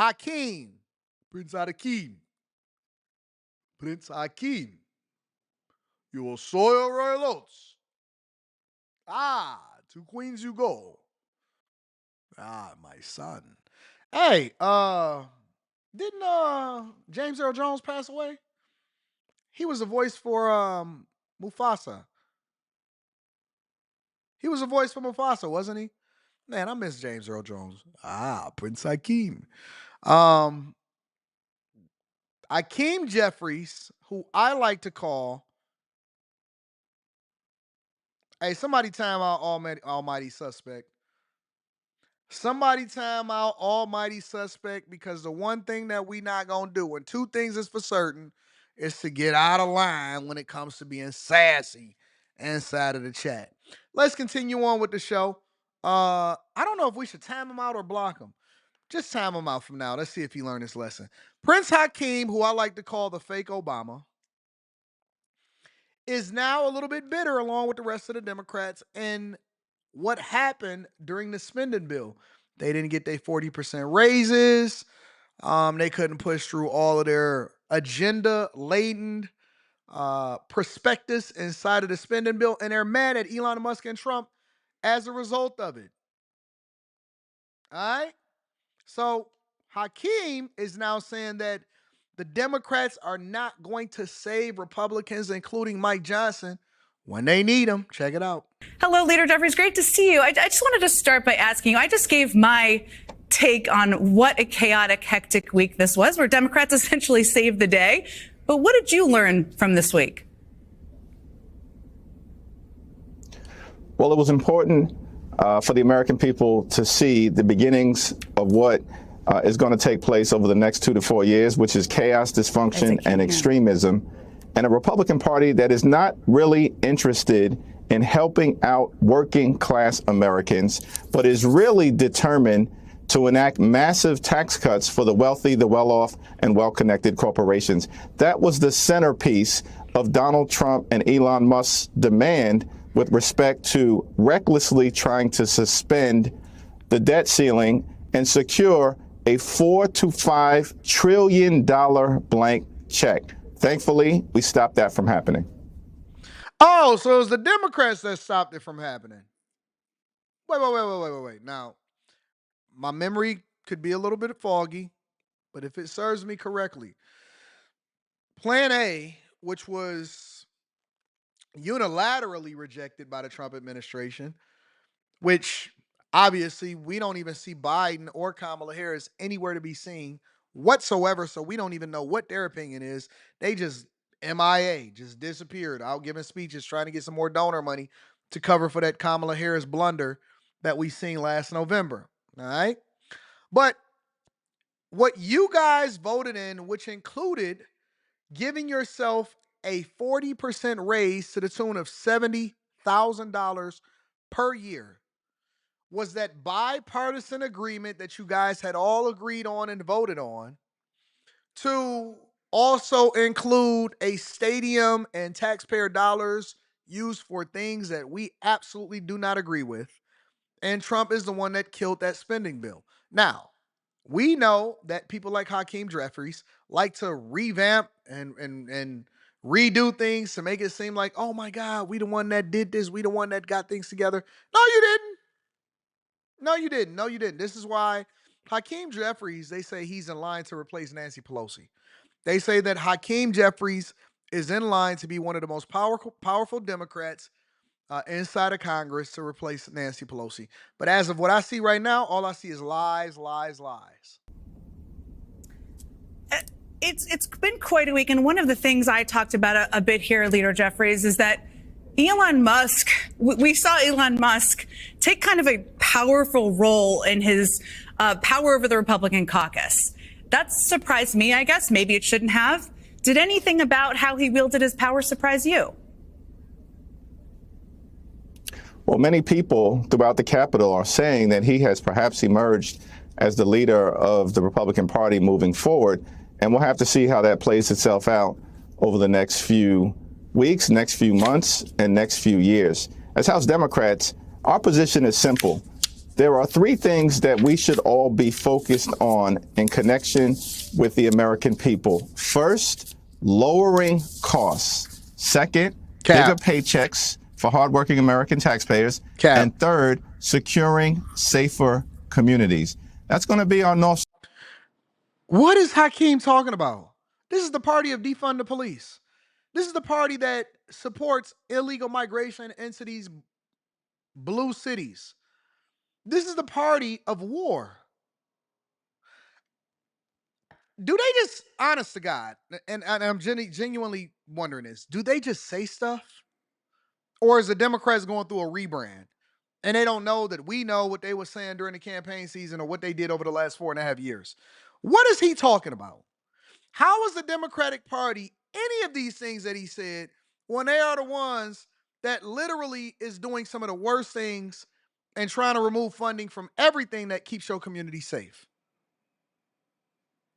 Hakeem, Prince Hakeem, Prince Hakeem, you will soil royal oats. Ah, to Queens you go. Ah, my son. Hey, didn't James Earl Jones pass away? He was a voice for Mufasa. He was a voice for Mufasa, wasn't he? Man, I miss James Earl Jones. Ah, Prince Hakeem. Um, Hakeem Jeffries, who I like to call, hey, somebody time out Almighty Suspect. Somebody time out Almighty Suspect, because the one thing that we not gonna do, and two things is for certain, is to get out of line when it comes to being sassy inside of the chat. Let's continue on with the show. I don't know if we should time him out or block him. Just time him out from now. Let's see if he learned his lesson. Prince Hakeem, who I like to call the fake Obama, is now a little bit bitter along with the rest of the Democrats and what happened during the spending bill. They didn't get their 40% raises. They couldn't push through all of their agenda-laden prospectus inside of the spending bill, and they're mad at Elon Musk and Trump as a result of it. All right? So Hakeem is now saying that the Democrats are not going to save Republicans, including Mike Johnson, when they need them. Check it out. Hello, Leader Jeffries. Great to see you. I just wanted to start by asking you, I just gave my take on what a chaotic, hectic week this was, where Democrats essentially saved the day. But what did you learn from this week? Well, it was important for the American people to see the beginnings of what is going to take place over the next 2 to 4 years, which is chaos, dysfunction, and extremism, and a Republican Party that is not really interested in helping out working class Americans, but is really determined to enact massive tax cuts for the wealthy, the well-off, and well-connected corporations. That was the centerpiece of Donald Trump and Elon Musk's demand with respect to recklessly trying to suspend the debt ceiling and secure a $4 to $5 trillion blank check. Thankfully, we stopped that from happening. Oh, so it was the Democrats that stopped it from happening. Wait. Now, my memory could be a little bit foggy, but if it serves me correctly, Plan A, which was unilaterally rejected by the Trump administration, which obviously we don't even see Biden or Kamala Harris anywhere to be seen whatsoever, so we don't even know what their opinion is. They just MIA, just disappeared out giving speeches, trying to get some more donor money to cover for that Kamala Harris blunder that we seen last November. All right? But what you guys voted in, which included giving yourself a 40% raise to the tune of $70,000 per year, was that bipartisan agreement that you guys had all agreed on and voted on to also include a stadium and taxpayer dollars used for things that we absolutely do not agree with. And Trump is the one that killed that spending bill. Now, we know that people like Hakeem Jeffries like to revamp and redo things to make it seem like, oh my God, we the one that did this. We the one that got things together. No, you didn't. No, you didn't. This is why Hakeem Jeffries, they say he's in line to replace Nancy Pelosi. They say that Hakeem Jeffries is in line to be one of the most powerful Democrats inside of Congress to replace Nancy Pelosi. But as of what I see right now, all I see is lies. It's been quite a week, and one of the things I talked about a bit here, Leader Jeffries, is that Elon Musk, we saw Elon Musk take kind of a powerful role in his power over the Republican caucus. That surprised me, I guess. Maybe it shouldn't have. Did anything about how he wielded his power surprise you? Well, many people throughout the Capitol are saying that he has perhaps emerged as the leader of the Republican Party moving forward. And we'll have to see how that plays itself out over the next few weeks, next few months, and next few years. As House Democrats, our position is simple. There are three things that we should all be focused on in connection with the American people. First, lowering costs. Second, bigger paychecks for hardworking American taxpayers. And third, securing safer communities. That's going to be our North. What is Hakeem talking about? This is the party of defund the police. This is the party that supports illegal migration into these blue cities. This is the party of war. Do they just, honest to God, and I'm genuinely wondering this, do they just say stuff? Or is the Democrats going through a rebrand and they don't know that we know what they were saying during the campaign season or what they did over the last 4.5 years? What is he talking about? How is the Democratic Party any of these things that he said when they are the ones that literally is doing some of the worst things and trying to remove funding from everything that keeps your community safe?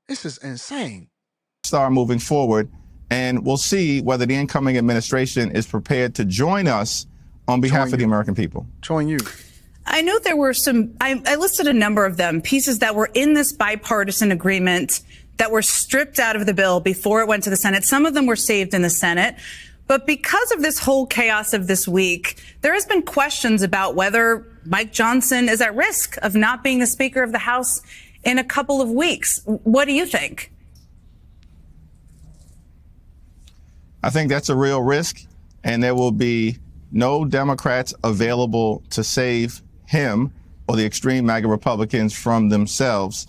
This is insane. Star moving forward, and we'll see whether the incoming administration is prepared to join us on behalf of the American people. Join you. I know there were some, I listed a number of them, pieces that were in this bipartisan agreement that were stripped out of the bill before it went to the Senate. Some of them were saved in the Senate. But because of this whole chaos of this week, there has been questions about whether Mike Johnson is at risk of not being the Speaker of the House in a couple of weeks. What do you think? I think that's a real risk, and there will be no Democrats available to save him or the extreme MAGA Republicans from themselves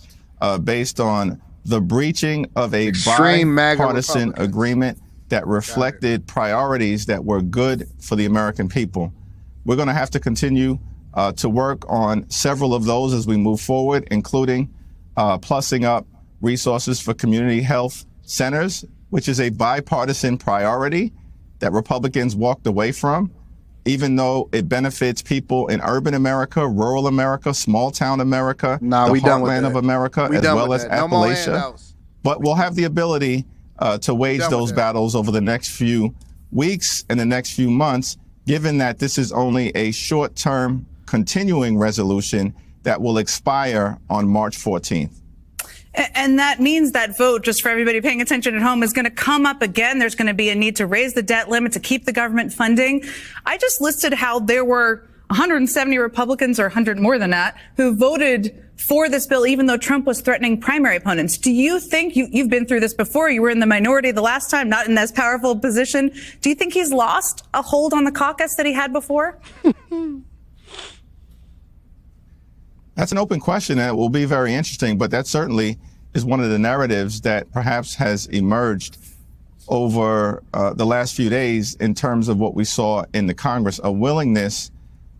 based on the breaching of a bipartisan agreement that reflected priorities that were good for the American people. We're going to have to continue to work on several of those as we move forward, including plussing up resources for community health centers, which is a bipartisan priority that Republicans walked away from, even though it benefits people in urban America, rural America, small town America, the heartland of America, as well as Appalachia. But we'll have the ability to wage those battles over the next few weeks and the next few months, given that this is only a short-term continuing resolution that will expire on March 14th. And that means that vote, just for everybody paying attention at home, is going to come up again. There's going to be a need to raise the debt limit to keep the government funding. I just listed how there were 170 Republicans, or 100 more than that, who voted for this bill, even though Trump was threatening primary opponents. Do you think, you've been through this before, you were in the minority the last time, not in as powerful a position. Do you think he's lost a hold on the caucus that he had before? That's an open question, and it will be very interesting, but that certainly is one of the narratives that perhaps has emerged over the last few days in terms of what we saw in the Congress, a willingness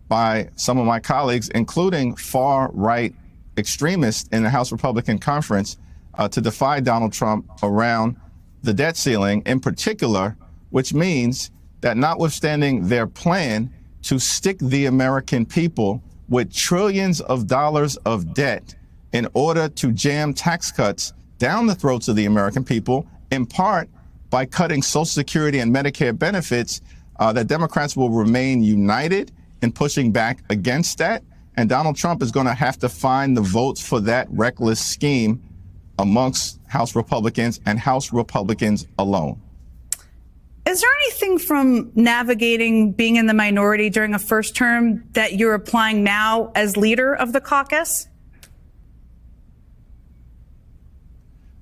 by some of my colleagues, including far-right extremists in the House Republican Conference, to defy Donald Trump around the debt ceiling in particular, which means that notwithstanding their plan to stick the American people with trillions of dollars of debt in order to jam tax cuts down the throats of the American people, in part by cutting Social Security and Medicare benefits, that Democrats will remain united in pushing back against that. And Donald Trump is going to have to find the votes for that reckless scheme amongst House Republicans and House Republicans alone. Is there anything from navigating being in the minority during a first term that you're applying now as leader of the caucus?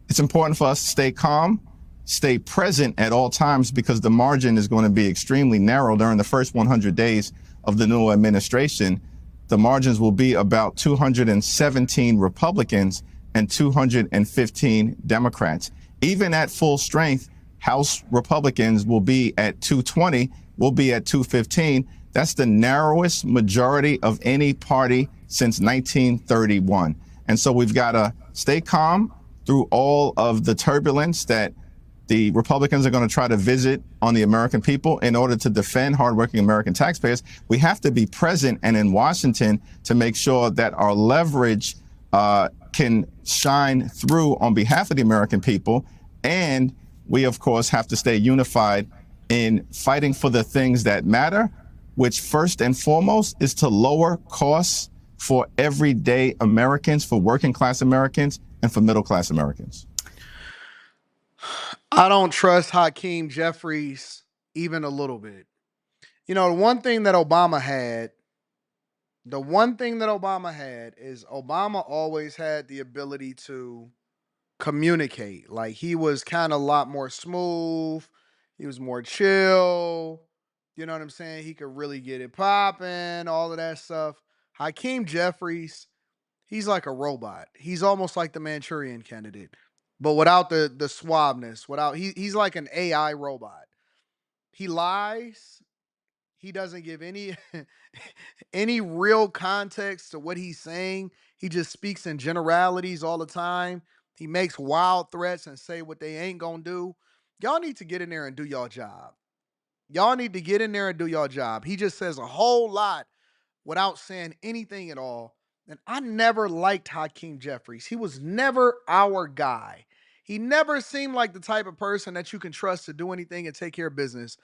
It's important for us to stay calm, stay present at all times, because the margin is going to be extremely narrow during the first 100 days of the new administration. The margins will be about 217 Republicans and 215 Democrats. Even at full strength, House Republicans will be at 220, will be at 215. That's the narrowest majority of any party since 1931. And so we've got to stay calm through all of the turbulence that the Republicans are going to try to visit on the American people in order to defend hardworking American taxpayers. We have to be present and in Washington to make sure that our leverage can shine through on behalf of the American people. And we, of course, have to stay unified in fighting for the things that matter, which first and foremost is to lower costs for everyday Americans, for working class Americans, and for middle class Americans? I don't trust Hakeem Jeffries even a little bit. You know, the one thing that Obama had is Obama always had the ability to communicate. Like he was kind of a lot more smooth, he was more chill. You know what I'm saying? He could really get it popping, all of that stuff. Hakeem Jeffries, he's like a robot. He's almost like the Manchurian Candidate, but without the suaveness. Without he's like an AI robot. He lies. He doesn't give any any real context to what he's saying. He just speaks in generalities all the time. He makes wild threats and say what they ain't gonna do. Y'all need to get in there and do y'all job. Y'all need to get in there and do y'all job. He just says a whole lot without saying anything at all. And I never liked Hakeem Jeffries. He was never our guy. He never seemed like the type of person that you can trust to do anything and take care of business.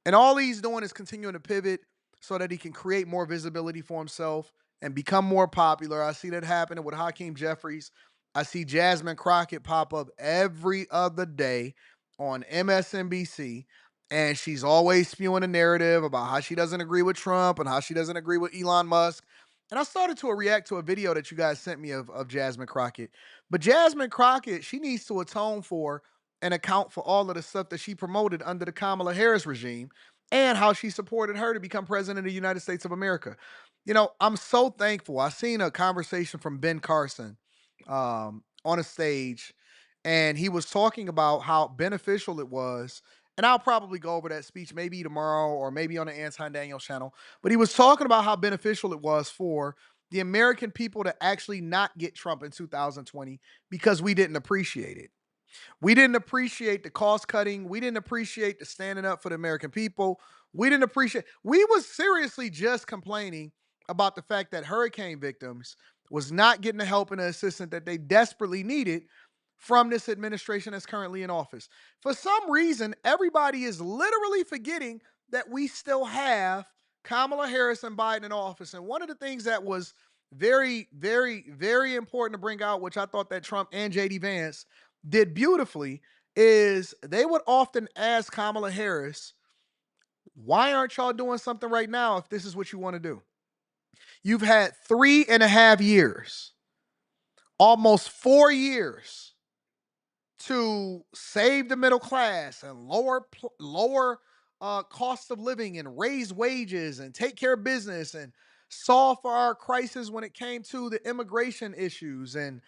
And all he's doing is continuing to pivot so that he can create more visibility for himself and become more popular. I see that happening with Hakeem Jeffries. I see Jasmine Crockett pop up every other day on MSNBC, and she's always spewing a narrative about how she doesn't agree with Trump and how she doesn't agree with Elon Musk. And I started to react to a video that you guys sent me of Jasmine Crockett. But Jasmine Crockett, she needs to atone for and account for all of the stuff that she promoted under the Kamala Harris regime and how she supported her to become president of the United States of America. You know, I'm so thankful. I seen a conversation from Ben Carson on a stage, and he was talking about how beneficial it was. And I'll probably go over that speech maybe tomorrow or maybe on the Anton Daniels channel. But he was talking about how beneficial it was for the American people to actually not get Trump in 2020 because we didn't appreciate it. We didn't appreciate the cost cutting. We didn't appreciate the standing up for the American people. We was seriously just complaining about the fact that hurricane victims was not getting the help and the assistance that they desperately needed from this administration that's currently in office. For some reason, everybody is literally forgetting that we still have Kamala Harris and Biden in office. And one of the things that was very, very, very important to bring out, which I thought that Trump and JD Vance did beautifully, is they would often ask Kamala Harris, why aren't y'all doing something right now if this is what you want to do? You've had 3.5 years, almost 4 years to save the middle class and lower cost of living and raise wages and take care of business and solve for our crisis when it came to the immigration issues and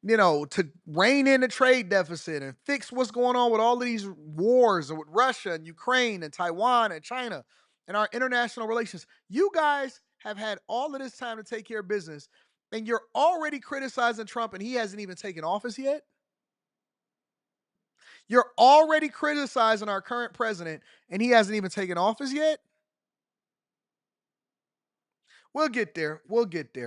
to rein in the trade deficit and fix what's going on with all of these wars with Russia and Ukraine and Taiwan and China and our international relations. You guys have had all of this time to take care of business, and you're already criticizing Trump, and he hasn't even taken office yet. You're already criticizing our current president, and he hasn't even taken office yet. We'll get there. We'll get there.